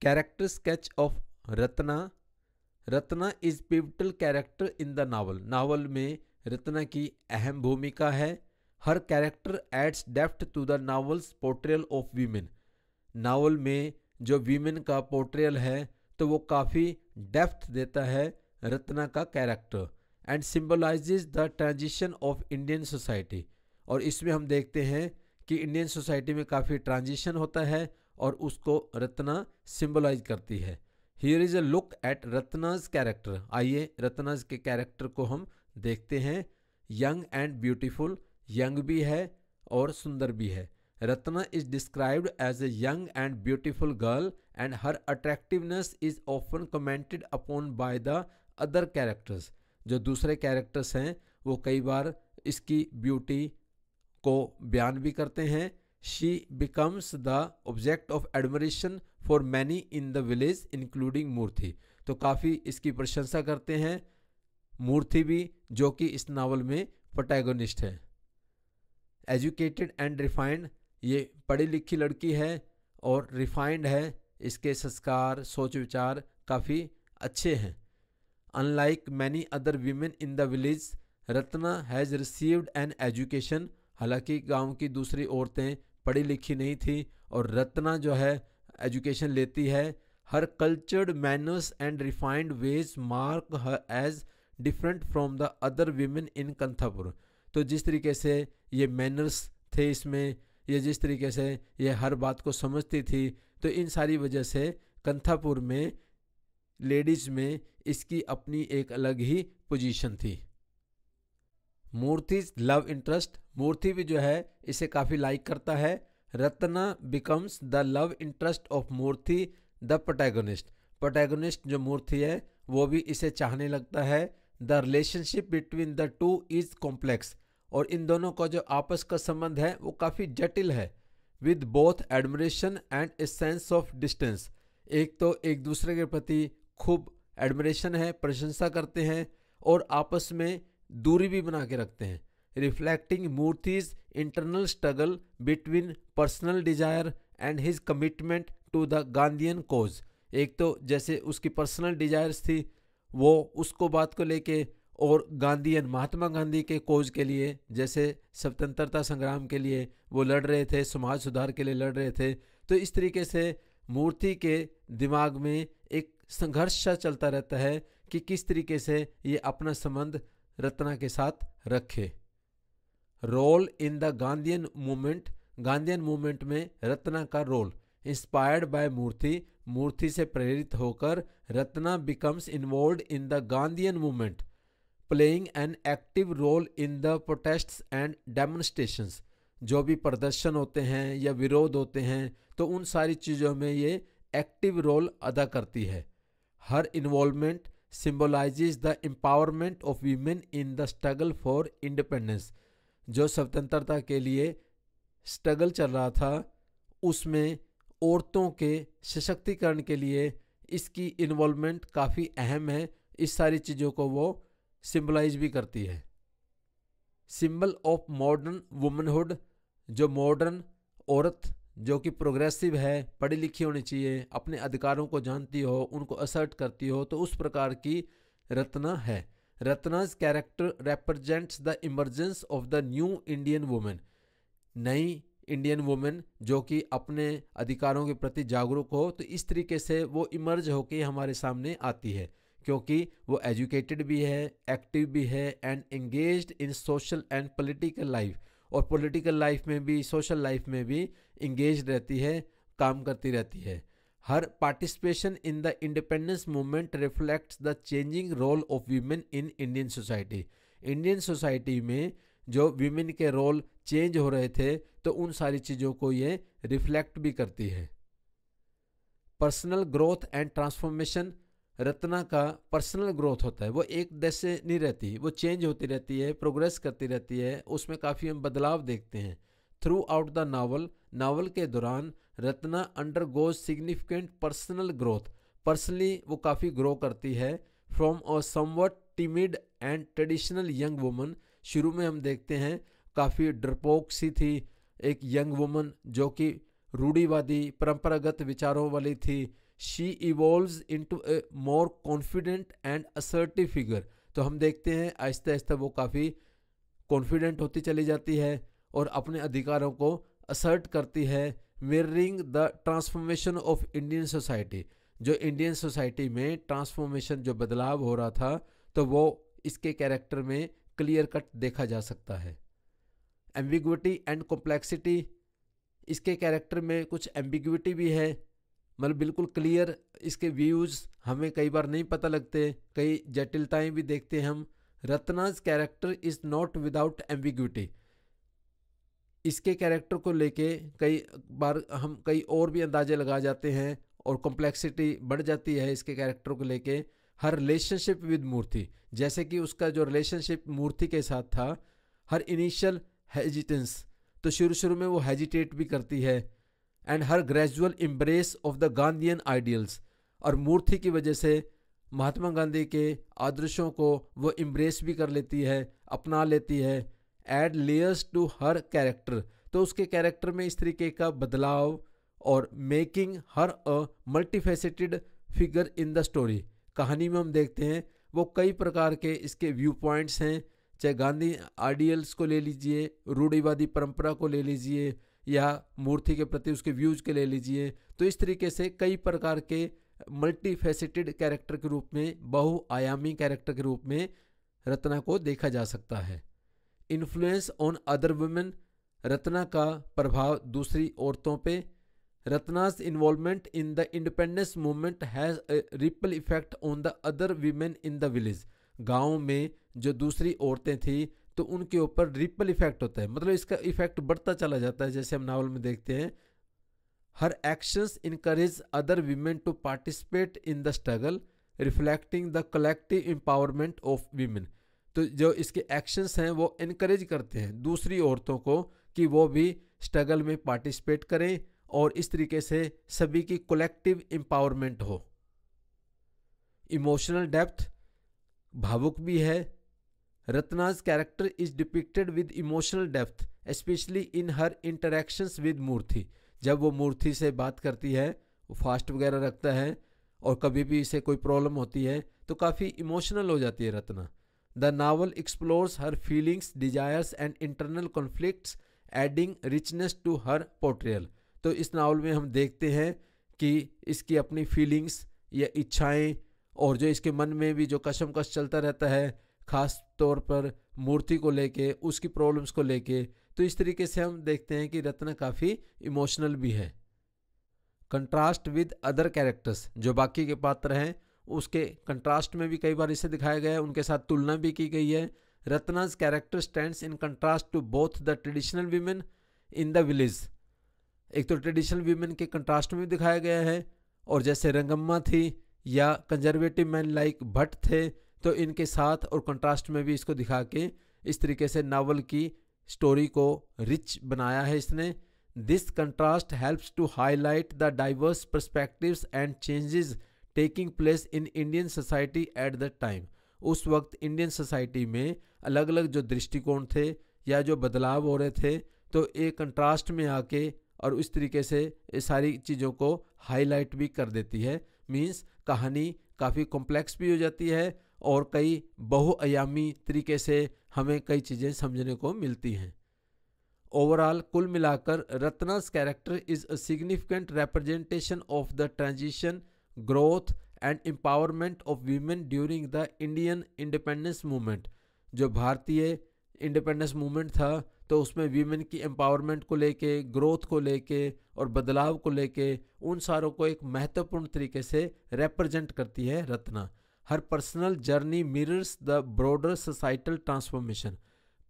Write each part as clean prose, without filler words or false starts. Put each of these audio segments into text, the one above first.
Character sketch of Ratna. Ratna is pivotal character in the novel. Novel में रत्ना की अहम भूमिका है। हर character adds depth to the novel's portrayal of women. Novel में जो वीमेन का पोर्ट्रेयल है तो वो काफ़ी डेप्थ देता है रत्ना का character. And symbolises the transition of Indian society. और इसमें हम देखते हैं कि इंडियन सोसाइटी में काफ़ी ट्रांजिशन होता है और उसको रत्ना सिंबलाइज करती है। Here is a look at Ratna's character. आइए रत्नाज के कैरेक्टर को हम देखते हैं। यंग एंड ब्यूटीफुल, यंग भी है और सुंदर भी है। Ratna is described as a young and beautiful girl and her attractiveness is often commented upon by the other characters. जो दूसरे कैरेक्टर्स हैं वो कई बार इसकी ब्यूटी को बयान भी करते हैं। She becomes the object of admiration for many in the village including Murthy. तो काफ़ी इसकी प्रशंसा करते हैं मूर्ति भी, जो कि इस नावल में प्रोटैगोनिस्ट है। एजुकेटेड एंड रिफाइंड, ये पढ़ी लिखी लड़की है और रिफाइंड है। इसके संस्कार, सोच विचार काफ़ी अच्छे हैं। Unlike many other women in the village, Ratna has received an education. हालांकि गांव की दूसरी औरतें पढ़ी लिखी नहीं थी और रत्ना जो है एजुकेशन लेती है। Her cultured manners and refined ways mark her as different from the other women in Kanthapur. तो जिस तरीके से ये मैनर्स थे इसमें, ये जिस तरीके से ये हर बात को समझती थी, तो इन सारी वजह से कंथापुर में लेडीज में इसकी अपनी एक अलग ही पोजीशन थी। मूर्तिज लव इंटरेस्ट, मूर्ति भी जो है इसे काफ़ी लाइक करता है। Ratna becomes the love interest of Murthy the protagonist. Protagonist जो मूर्ति है वो भी इसे चाहने लगता है। The relationship between the two is complex, और इन दोनों का जो आपस का संबंध है वो काफ़ी जटिल है। With both admiration and a sense of distance, एक तो एक दूसरे के प्रति खूब एडमिरेशन है, प्रशंसा करते हैं, और आपस में दूरी भी बना के रखते हैं। Reflecting Murthy's internal struggle between personal desire and his commitment to the Gandhian cause. एक तो जैसे उसकी पर्सनल डिजायर्स थी वो उसको बात को लेके, और गांधीयन महात्मा गांधी के कोज के लिए, जैसे स्वतंत्रता संग्राम के लिए वो लड़ रहे थे, समाज सुधार के लिए लड़ रहे थे। तो इस तरीके से मूर्ति के दिमाग में एक संघर्ष सा चलता रहता है कि किस तरीके से ये अपना संबंध रत्ना के साथ रखे। Role in the Gandhian movement, Gandhian movement में रत्ना का role. Inspired by Murthy, Murthy से प्रेरित होकर Ratna becomes involved in the Gandhian movement, playing an active role in the protests and demonstrations. जो भी प्रदर्शन होते हैं या विरोध होते हैं तो उन सारी चीज़ों में ये एक्टिव रोल अदा करती है। Her involvement symbolizes the empowerment of women in the struggle for independence. जो स्वतंत्रता के लिए स्ट्रगल चल रहा था उसमें औरतों के सशक्तिकरण के लिए इसकी इन्वॉल्वमेंट काफ़ी अहम है। इस सारी चीज़ों को वो सिंबलाइज भी करती है। सिंबल ऑफ मॉडर्न वुमनहुड, जो मॉडर्न औरत जो कि प्रोग्रेसिव है, पढ़ी लिखी होनी चाहिए, अपने अधिकारों को जानती हो, उनको असर्ट करती हो, तो उस प्रकार की रत्ना है। Ratna's character represents the emergence of the new Indian women, नई इंडियन वुमेन जो कि अपने अधिकारों के प्रति जागरूक हो। तो इस तरीके से वो इमर्ज होके हमारे सामने आती है, क्योंकि वो एजुकेटेड भी है, एक्टिव भी है, and engaged in social and political life, और पॉलिटिकल लाइफ में भी, सोशल लाइफ में भी इंगेज रहती है, काम करती रहती है। Her participation in the independence movement reflects the changing role of women in Indian society. Indian society में जो वीमेन के रोल चेंज हो रहे थे तो उन सारी चीज़ों को ये रिफ्लेक्ट भी करती है। Personal growth and transformation, Ratna का पर्सनल ग्रोथ होता है, वो एक देश से नहीं रहती, वो चेंज होती रहती है, प्रोग्रेस करती रहती है, उसमें काफ़ी हम बदलाव देखते हैं। Through out the novel, novel के दौरान Ratna undergoes significant personal growth, personally वो काफ़ी ग्रो करती है। From a somewhat timid and traditional young woman, शुरू में हम देखते हैं काफ़ी डरपोक सी थी, एक यंग वुमन जो कि रूढ़िवादी परंपरागत विचारों वाली थी, she evolves into A more confident and assertive figure. तो हम देखते हैं आहिस्ता आहिस्ता वो काफ़ी कॉन्फिडेंट होती चली जाती है और अपने अधिकारों को असर्ट करती है, mirroring the transformation of Indian society. जो इंडियन सोसाइटी में ट्रांसफॉर्मेशन, जो बदलाव हो रहा था, तो वो इसके कैरेक्टर में क्लियर कट देखा जा सकता है। एम्बिग्विटी एंड कॉम्प्लेक्सिटी, इसके कैरेक्टर में कुछ एम्बिग्विटी भी है, मतलब बिल्कुल क्लियर इसके व्यूज़ हमें कई बार नहीं पता लगते, कई जटिलताएं भी देखते हैं हम। Ratna's character is not without ambiguity, इसके कैरेक्टर को लेके कई बार हम कई और भी अंदाजे लगा जाते हैं और कॉम्प्लेक्सिटी बढ़ जाती है इसके कैरेक्टर को लेके। हर रिलेशनशिप विद मूर्ति, जैसे कि उसका जो रिलेशनशिप मूर्ति के साथ था, हर इनिशियल हेजिटेंस, तो शुरू में वो हेजिटेट भी करती है, and her gradual embrace of the Gandhian ideals, और मूर्ति की वजह से महात्मा गांधी के आदर्शों को वो एम्ब्रेस भी कर लेती है, अपना लेती है। Add layers to her character, तो उसके कैरेक्टर में इस तरीके का बदलाव और making her a multifaceted figure in the story. कहानी में हम देखते हैं वो कई प्रकार के इसके व्यू पॉइंट्स हैं, चाहे गांधी आइडियल्स को ले लीजिए, रूढ़िवादी परंपरा को ले लीजिए, या मूर्ति के प्रति उसके व्यूज के ले लीजिए। तो इस तरीके से कई प्रकार के मल्टीफेसेटेड कैरेक्टर के रूप में, बहुआयामी कैरेक्टर के रूप में रत्ना को देखा जा सकता है। Influence on other women, Ratna का प्रभाव दूसरी औरतों पे। रत्ना's involvement in the independence movement has a ripple effect on the other women in the village। गांव में जो दूसरी औरतें थी तो उनके ऊपर रिपल इफेक्ट होता है, मतलब इसका इफेक्ट बढ़ता चला जाता है, जैसे हम नावल में देखते हैं। Her actions encourage other women to participate in the struggle, reflecting the collective empowerment of women. तो जो इसके एक्शंस हैं वो इनकरेज करते हैं दूसरी औरतों को कि वो भी स्ट्रगल में पार्टिसिपेट करें और इस तरीके से सभी की कलेक्टिव एम्पावरमेंट हो। इमोशनल डेप्थ, भावुक भी है। Ratna's character is depicted with emotional depth, especially in her interactions with Murthy. जब वो मूर्ति से बात करती है, वो फास्ट वगैरह रखता है और कभी भी इसे कोई प्रॉब्लम होती है तो काफ़ी इमोशनल हो जाती है Ratna. The novel explores her feelings, desires and internal conflicts, adding richness to her portrayal. तो इस नावल में हम देखते हैं कि इसकी अपनी फीलिंग्स या इच्छाएं और जो इसके मन में भी जो कशमकश चलता रहता है, ख़ास तौर पर मूर्ति को लेके, उसकी प्रॉब्लम्स को लेके, तो इस तरीके से हम देखते हैं कि रत्ना काफ़ी इमोशनल भी है। कंट्रास्ट विद अदर कैरेक्टर्स, जो बाकी के पात्र हैं उसके कंट्रास्ट में भी कई बार इसे दिखाया गया है, उनके साथ तुलना भी की गई है। Ratna's character stands in contrast to both the traditional women in the village. एक तो ट्रेडिशनल वीमेन के कंट्रास्ट में दिखाया गया है, और जैसे रंगम्मा थी या कंजर्वेटिव मैन लाइक भट्ट थे, तो इनके साथ और कंट्रास्ट में भी इसको दिखा के इस तरीके से नावल की स्टोरी को रिच बनाया है इसने। This contrast helps to highlight the diverse perspectives and changes taking place in Indian society at the time. उस वक्त इंडियन सोसाइटी में अलग अलग जो दृष्टिकोण थे या जो बदलाव हो रहे थे, तो एक कंट्रास्ट में आके और इस तरीके से ये सारी चीज़ों को हाईलाइट भी कर देती है। मींस कहानी काफ़ी कॉम्प्लेक्स भी हो जाती है और कई बहुआयामी तरीके से हमें कई चीज़ें समझने को मिलती हैं। ओवरऑल कुल मिलाकर Ratna's character is a significant representation of the transition, growth and empowerment of women during the Indian independence movement. जो भारतीय इंडिपेंडेंस मूवमेंट था तो उसमें वीमेन की एम्पावरमेंट को लेके, ग्रोथ को लेके और बदलाव को लेके, उन सारों को एक महत्वपूर्ण तरीके से रिप्रेजेंट करती है Ratna. Her personal journey mirrors the broader societal transformation.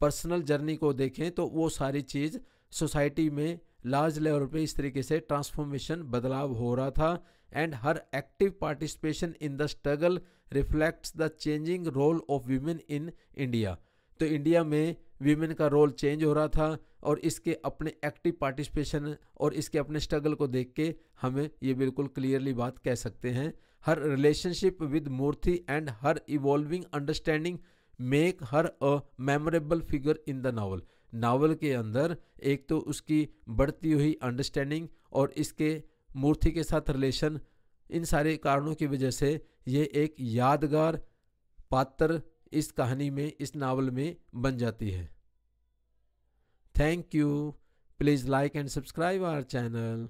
Personal journey को देखें तो वो सारी चीज़ सोसाइटी में लार्ज लेवल पे इस तरीके से ट्रांसफॉर्मेशन, बदलाव हो रहा था। And her active participation in the struggle reflects the changing role of women in India. तो इंडिया में वीमेन का रोल चेंज हो रहा था और इसके अपने एक्टिव पार्टिसिपेशन और इसके अपने स्ट्रगल को देख के हमें ये बिल्कुल क्लियरली बात कह सकते हैं। Her relationship with Murthy and her evolving understanding make her a memorable figure in the novel. Novel के अंदर एक तो उसकी बढ़ती हुई अंडरस्टैंडिंग और इसके मूर्ति के साथ रिलेशन इन सारे कारणों की वजह से ये एक यादगार पात्र इस कहानी में, इस नावल में बन जाती है। Thank you. Please like and subscribe our channel.